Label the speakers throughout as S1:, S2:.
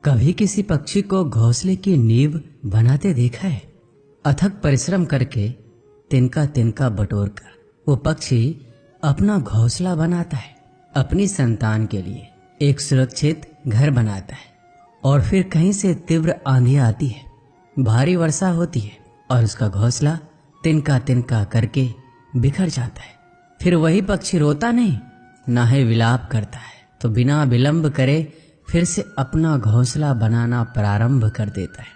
S1: कभी किसी पक्षी को घोंसले की नींव बनाते देखा है? अथक परिश्रम करके तिनका तिनका बटोर कर वो पक्षी अपना घोंसला बनाता है, अपनी संतान के लिए एक सुरक्षित घर बनाता है। और फिर कहीं से तीव्र आंधी आती है, भारी वर्षा होती है और उसका घोंसला तिनका तिनका करके बिखर जाता है। फिर वही पक्षी रोता नहीं, ना ही विलाप करता है, तो बिना विलंब करे फिर से अपना घोंसला बनाना प्रारंभ कर देता है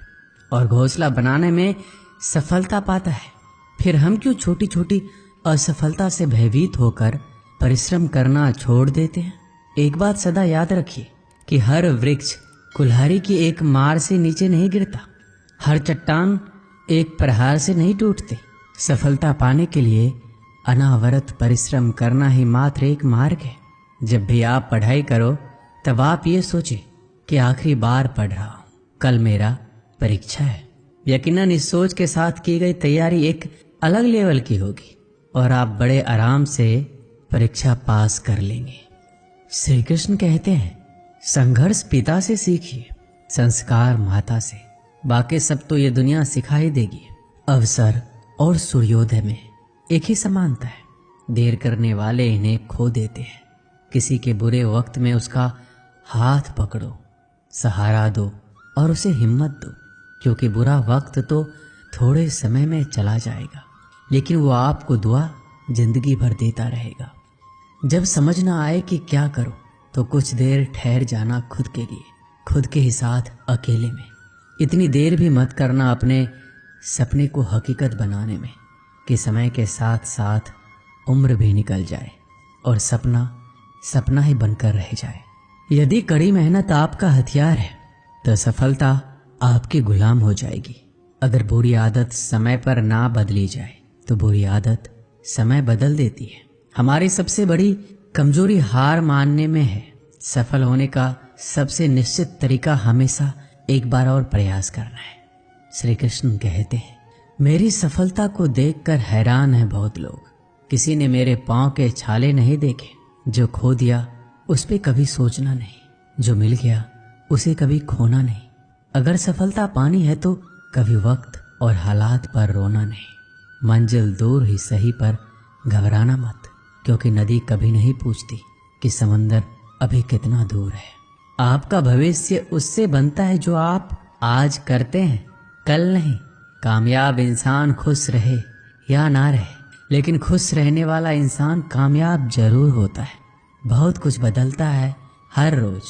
S1: और घोंसला बनाने में सफलता पाता है। फिर हम क्यों छोटी छोटी असफलता से भयभीत होकर परिश्रम करना छोड़ देते हैं? एक बात सदा याद रखिए कि हर वृक्ष कुल्हाड़ी की एक मार से नीचे नहीं गिरता, हर चट्टान एक प्रहार से नहीं टूटते। सफलता पाने के लिए अनावरत परिश्रम करना ही मात्र एक मार्ग है। जब भी आप पढ़ाई करो तब आप ये सोचें कि आखिरी बार पढ़ रहा हूँ, कल मेरा परीक्षा है। यकीनन इस सोच के साथ की गई तैयारी एक अलग लेवल की होगी और आप बड़े आराम से परीक्षा पास कर लेंगे। श्री कृष्ण कहते हैं, संघर्ष पिता से सीखिए, संस्कार माता से, बाकी सब तो ये दुनिया सिखा ही देगी। अवसर और सूर्योदय में एक ही समानता है, देर करने वाले इन्हें खो देते हैं। किसी के बुरे वक्त में उसका हाथ पकड़ो, सहारा दो और उसे हिम्मत दो, क्योंकि बुरा वक्त तो थोड़े समय में चला जाएगा, लेकिन वो आपको दुआ जिंदगी भर देता रहेगा। जब समझ ना आए कि क्या करो तो कुछ देर ठहर जाना खुद के लिए, खुद के ही साथ अकेले में। इतनी देर भी मत करना अपने सपने को हकीकत बनाने में कि समय के साथ साथ उम्र भी निकल जाए और सपना सपना ही बनकर रह जाए। यदि कड़ी मेहनत आपका हथियार है तो सफलता आपकी गुलाम हो जाएगी। अगर बुरी आदत समय पर ना बदली जाए तो बुरी आदत समय बदल देती है। हमारी सबसे बड़ी कमजोरी हार मानने में है। सफल होने का सबसे निश्चित तरीका हमेशा एक बार और प्रयास करना है। श्री कृष्ण कहते हैं, मेरी सफलता को देखकर हैरान है बहुत लोग। किसी ने मेरे पांव के छाले नहीं देखे। जो खो दिया उस पे कभी सोचना नहीं, जो मिल गया उसे कभी खोना नहीं। अगर सफलता पानी है तो कभी वक्त और हालात पर रोना नहीं। मंजिल दूर ही सही पर घबराना मत, क्योंकि नदी कभी नहीं पूछती कि समंदर अभी कितना दूर है। आपका भविष्य उससे बनता है जो आप आज करते हैं, कल नहीं। कामयाब इंसान खुश रहे या ना रहे, लेकिन खुश रहने वाला इंसान कामयाब जरूर होता है। बहुत कुछ बदलता है हर रोज,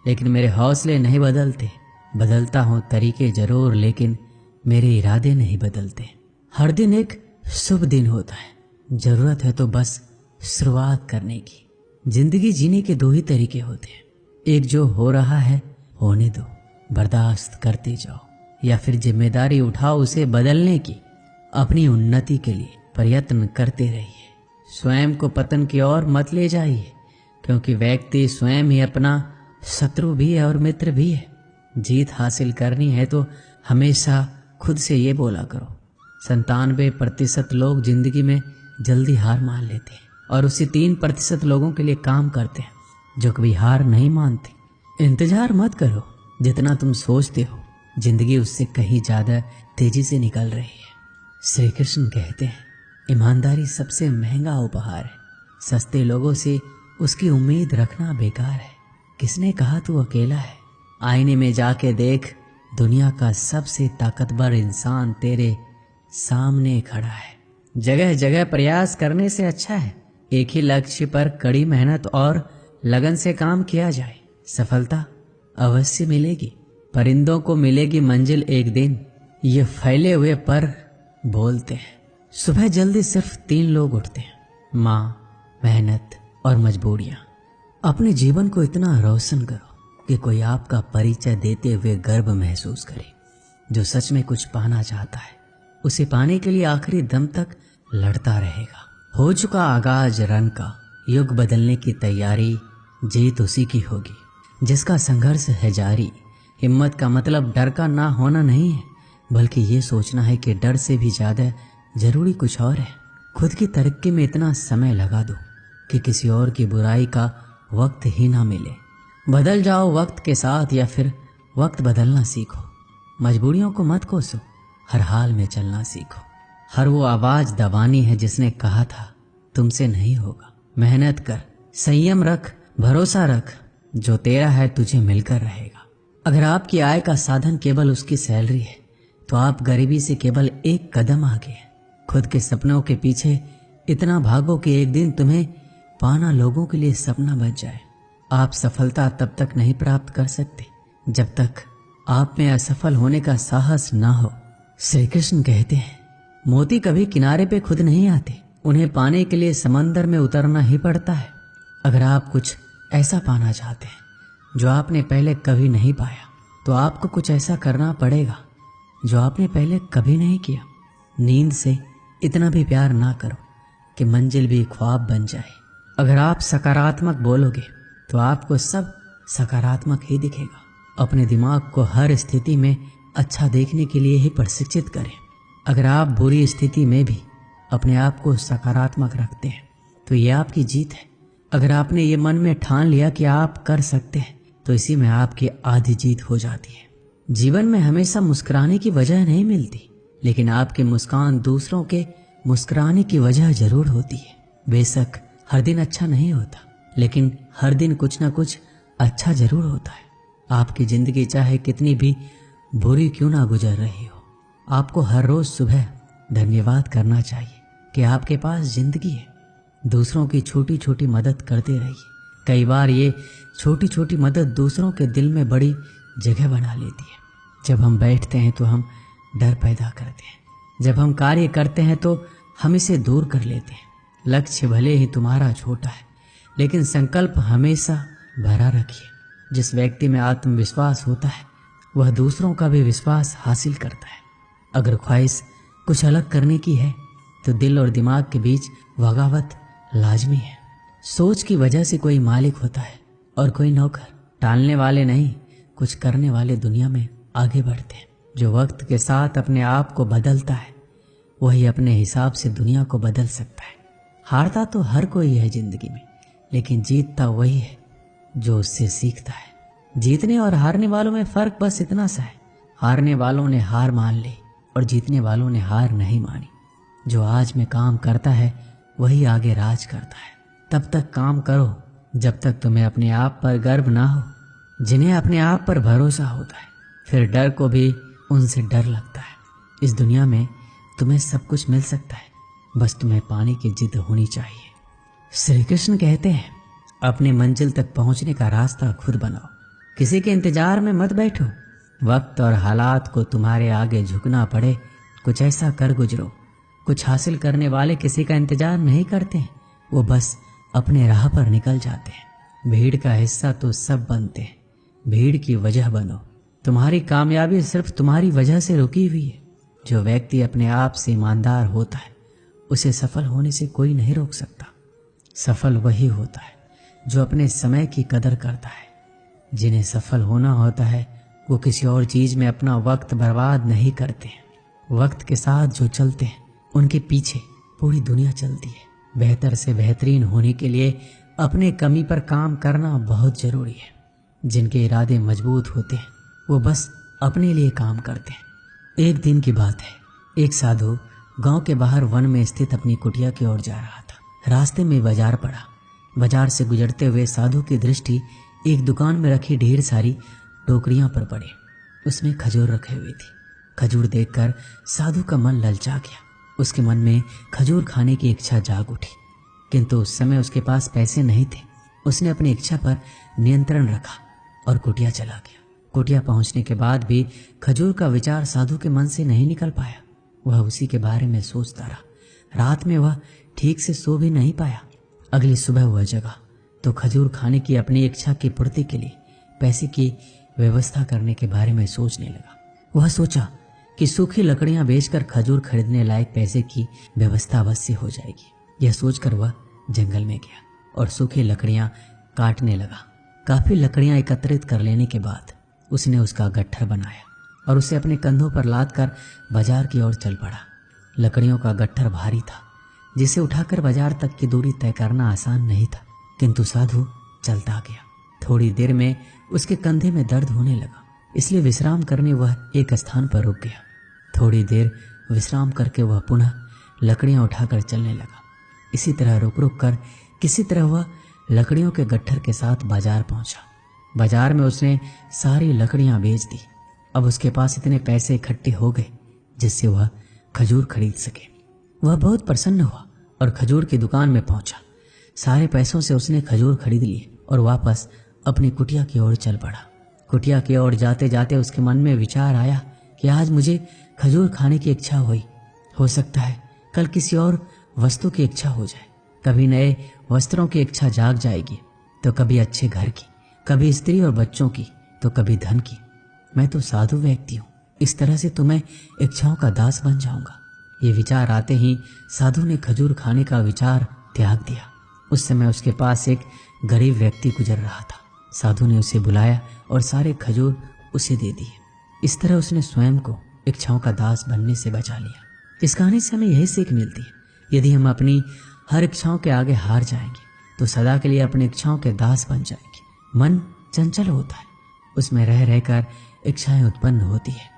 S1: लेकिन मेरे हौसले नहीं बदलते। बदलता हूँ तरीके जरूर, लेकिन मेरे इरादे नहीं बदलते। हर दिन एक शुभ दिन होता है, जरूरत है तो बस शुरुआत करने की। जिंदगी जीने के दो ही तरीके होते हैं, एक जो हो रहा है होने दो, बर्दाश्त करते जाओ, या फिर जिम्मेदारी उठाओ उसे बदलने की। अपनी उन्नति के लिए प्रयत्न करते रहिए। स्वयं को पतन की ओर मत ले जाइए, क्योंकि व्यक्ति स्वयं ही अपना शत्रु भी है और मित्र भी है। जीत हासिल करनी है तो हमेशा खुद से ये बोला करो। 97% लोग जिंदगी में जल्दी हार मान लेते हैं और उसी 3% लोगों के लिए काम करते हैं जो कभी हार नहीं मानते। इंतजार मत करो, जितना तुम सोचते हो जिंदगी उससे कहीं ज्यादा तेजी से निकल रही है। श्री कृष्ण कहते हैं, ईमानदारी सबसे महंगा उपहार है। सस्ते लोगों से उसकी उम्मीद रखना बेकार है। किसने कहा तू अकेला है? आईने में जाके देख, दुनिया का सबसे ताकतवर इंसान तेरे सामने खड़ा है। जगह जगह प्रयास करने से अच्छा है एक ही लक्ष्य पर कड़ी मेहनत और लगन से काम किया जाए। सफलता अवश्य मिलेगी, परिंदों को मिलेगी मंजिल एक दिन, ये फैले हुए पर बोलते हैं। सुबह जल्दी सिर्फ 3 लोग उठते हैं, माँ, मेहनत और मजबूरियां। अपने जीवन को इतना रोशन करो कि कोई आपका परिचय देते हुए गर्व महसूस करे। जो सच में कुछ पाना चाहता है उसे पाने के लिए आखिरी दम तक लड़ता रहेगा। हो चुका आगाज रन का, युग बदलने की तैयारी, जीत उसी की होगी जिसका संघर्ष है जारी। हिम्मत का मतलब डर का ना होना नहीं है, बल्कि ये सोचना है कि डर से भी ज्यादा जरूरी कुछ और है। खुद की तरक्की में इतना समय लगा दो कि किसी और की बुराई का वक्त ही ना मिले। बदल जाओ वक्त के साथ या फिर वक्त बदलना सीखो, मजबूरियों को मत कोसो, हर हाल में चलना सीखो। हर वो आवाज दबानी है जिसने कहा था तुमसे नहीं होगा। मेहनत कर, संयम रख, भरोसा रख, जो तेरा है तुझे मिलकर रहेगा। अगर आपकी आय का साधन केवल उसकी सैलरी है तो आप गरीबी से केवल एक कदम आगे हैं। खुद के सपनों के पीछे इतना भागो कि एक दिन तुम्हें पाना लोगों के लिए सपना बन जाए। आप सफलता तब तक नहीं प्राप्त कर सकते जब तक आप में असफल होने का साहस ना हो। श्री कृष्ण कहते हैं, मोती कभी किनारे पे खुद नहीं आते, उन्हें पाने के लिए समंदर में उतरना ही पड़ता है। अगर आप कुछ ऐसा पाना चाहते हैं जो आपने पहले कभी नहीं पाया तो आपको कुछ ऐसा करना पड़ेगा जो आपने पहले कभी नहीं किया। नींद से इतना भी प्यार ना करो कि मंजिल भी ख्वाब बन जाए। अगर आप सकारात्मक बोलोगे तो आपको सब सकारात्मक ही दिखेगा। अपने दिमाग को हर स्थिति में अच्छा देखने के लिए ही प्रशिक्षित करें। अगर आप बुरी स्थिति में भी अपने आप को सकारात्मक रखते हैं तो ये आपकी जीत है। अगर आपने ये मन में ठान लिया कि आप कर सकते हैं तो इसी में आपकी आधी जीत हो जाती है। जीवन में हमेशा मुस्कुराने की वजह नहीं मिलती, लेकिन आपकी मुस्कान दूसरों के मुस्कुराने की वजह जरूर होती है। बेशक हर दिन अच्छा नहीं होता, लेकिन हर दिन कुछ ना कुछ अच्छा जरूर होता है। आपकी जिंदगी चाहे कितनी भी बुरी क्यों ना गुजर रही हो, आपको हर रोज सुबह धन्यवाद करना चाहिए कि आपके पास जिंदगी है। दूसरों की छोटी छोटी मदद करते रहिए। कई बार ये छोटी छोटी मदद दूसरों के दिल में बड़ी जगह बना लेती है। जब हम बैठते हैं तो हम डर पैदा करते हैं, जब हम कार्य करते हैं तो हम इसे दूर कर लेते हैं। लक्ष्य भले ही तुम्हारा छोटा है, लेकिन संकल्प हमेशा भरा रखिए। जिस व्यक्ति में आत्मविश्वास होता है वह दूसरों का भी विश्वास हासिल करता है। अगर ख्वाहिश कुछ अलग करने की है तो दिल और दिमाग के बीच बगावत लाजमी है। सोच की वजह से कोई मालिक होता है और कोई नौकर। टालने वाले नहीं, कुछ करने वाले दुनिया में आगे बढ़ते हैं। जो वक्त के साथ अपने आप को बदलता है वही अपने हिसाब से दुनिया को बदल सकता है। हारता तो हर कोई है जिंदगी में, लेकिन जीतता वही है जो उससे सीखता है। जीतने और हारने वालों में फर्क बस इतना सा है, हारने वालों ने हार मान ली और जीतने वालों ने हार नहीं मानी। जो आज में काम करता है वही आगे राज करता है। तब तक काम करो जब तक तुम्हें अपने आप पर गर्व ना हो। जिन्हें अपने आप पर भरोसा होता है फिर डर को भी उनसे डर लगता है। इस दुनिया में तुम्हें सब कुछ मिल सकता है, बस तुम्हें पाने की जिद होनी चाहिए। श्री कृष्ण कहते हैं, अपने मंजिल तक पहुंचने का रास्ता खुद बनाओ, किसी के इंतजार में मत बैठो। वक्त और हालात को तुम्हारे आगे झुकना पड़े, कुछ ऐसा कर गुजरो। कुछ हासिल करने वाले किसी का इंतजार नहीं करते, वो बस अपने राह पर निकल जाते हैं। भीड़ का हिस्सा तो सब बनते हैं, भीड़ की वजह बनो। तुम्हारी कामयाबी सिर्फ तुम्हारी वजह से रुकी हुई है। जो व्यक्ति अपने आप से ईमानदार होता है उसे सफल होने से कोई नहीं रोक सकता। सफल वही होता है जो अपने समय की कदर करता है। जिन्हें सफल होना होता है वो किसी और चीज में अपना वक्त बर्बाद नहीं करते हैं। वक्त के साथ जो चलते हैं उनके पीछे पूरी दुनिया चलती है। बेहतर से बेहतरीन होने के लिए अपने कमी पर काम करना बहुत जरूरी है। जिनके इरादे मजबूत होते हैं वो बस अपने लिए काम करते हैं। एक दिन की बात है, एक साधु गांव के बाहर वन में स्थित अपनी कुटिया की ओर जा रहा था। रास्ते में बाजार पड़ा। बाजार से गुजरते हुए साधु की दृष्टि एक दुकान में रखी ढेर सारी टोकरियां पर पड़ी। उसमें खजूर रखे हुए थे। खजूर देखकर साधु का मन ललचा गया। उसके मन में खजूर खाने की इच्छा जाग उठी, किंतु उस समय उसके पास पैसे नहीं थे। उसने अपनी इच्छा पर नियंत्रण रखा और कुटिया चला गया। कुटिया पहुंचने के बाद भी खजूर का विचार साधु के मन से नहीं निकल पाया। वह उसी के बारे में सोचता रहा। रात में वह ठीक से सो भी नहीं पाया। अगली सुबह वह जगा तो खजूर खाने की अपनी इच्छा की पूर्ति के लिए पैसे की व्यवस्था करने के बारे में सोचने लगा। वह सोचा कि सूखी लकड़ियां बेचकर खजूर खरीदने लायक पैसे की व्यवस्था अवश्य हो जाएगी। यह सोचकर वह जंगल में गया और सूखी लकड़ियां काटने लगा। काफी लकड़ियां एकत्रित कर लेने के बाद उसने उसका गट्ठर बनाया और उसे अपने कंधों पर लादकर बाजार की ओर चल पड़ा। लकड़ियों का गट्ठर भारी था, जिसे उठाकर बाजार तक की दूरी तय करना आसान नहीं था, किंतु साधु चलता गया। थोड़ी देर में उसके कंधे में दर्द होने लगा। इसलिए विश्राम करने वह एक स्थान पर रुक गया। थोड़ी देर विश्राम करके वह पुनः लकड़ियां उठाकर चलने लगा। इसी तरह रुक रुक कर किसी तरह वह लकड़ियों के गट्ठर के साथ बाजार पहुंचा। बाजार में उसने सारी लकड़ियां बेच दी। अब उसके पास इतने पैसे इकट्ठे हो गए जिससे वह खजूर खरीद सके। वह बहुत प्रसन्न हुआ और खजूर की दुकान में पहुंचा। सारे पैसों से उसने खजूर खरीद लिए और वापस अपनी कुटिया की ओर चल पड़ा। कुटिया की ओर जाते जाते उसके मन में विचार आया कि आज मुझे खजूर खाने की इच्छा हुई। हो सकता है कल किसी और वस्तु की इच्छा हो जाए। कभी नए वस्त्रों की इच्छा जाग जाएगी, तो कभी अच्छे घर की, कभी स्त्री और बच्चों की, तो कभी धन की। मैं तो साधु व्यक्ति हूँ, इस तरह से तो मैं इच्छाओं का दास बन जाऊंगा। ये विचार आते ही साधु ने खजूर खाने का विचार त्याग दिया। उस समय उसके पास एक गरीब व्यक्ति गुजर रहा था। साधु ने उसे बुलाया और सारे खजूर उसे दे दिए। इस तरह उसने स्वयं को इच्छाओं का दास बनने से बचा लिया। इस कहानी से हमें यही सीख मिलती है, यदि हम अपनी हर इच्छाओं के आगे हार जाएंगे तो सदा के लिए अपनी इच्छाओं के दास बन जाएंगे। मन चंचल होता है, उसमें रह रहकर इच्छाएं उत्पन्न होती है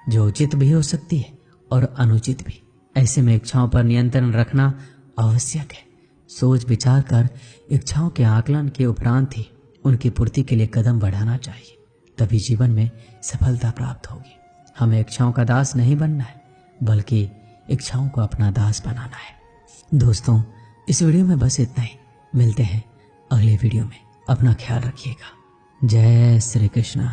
S1: जो उचित भी हो सकती है और अनुचित भी। ऐसे में इच्छाओं पर नियंत्रण रखना आवश्यक है। सोच विचार कर इच्छाओं के आकलन के उपरांत ही उनकी पूर्ति के लिए कदम बढ़ाना चाहिए, तभी जीवन में सफलता प्राप्त होगी। हमें इच्छाओं का दास नहीं बनना है, बल्कि इच्छाओं को अपना दास बनाना है। दोस्तों, इस वीडियो में बस इतना ही। मिलते हैं अगले वीडियो में। अपना ख्याल रखिएगा। जय श्री कृष्ण।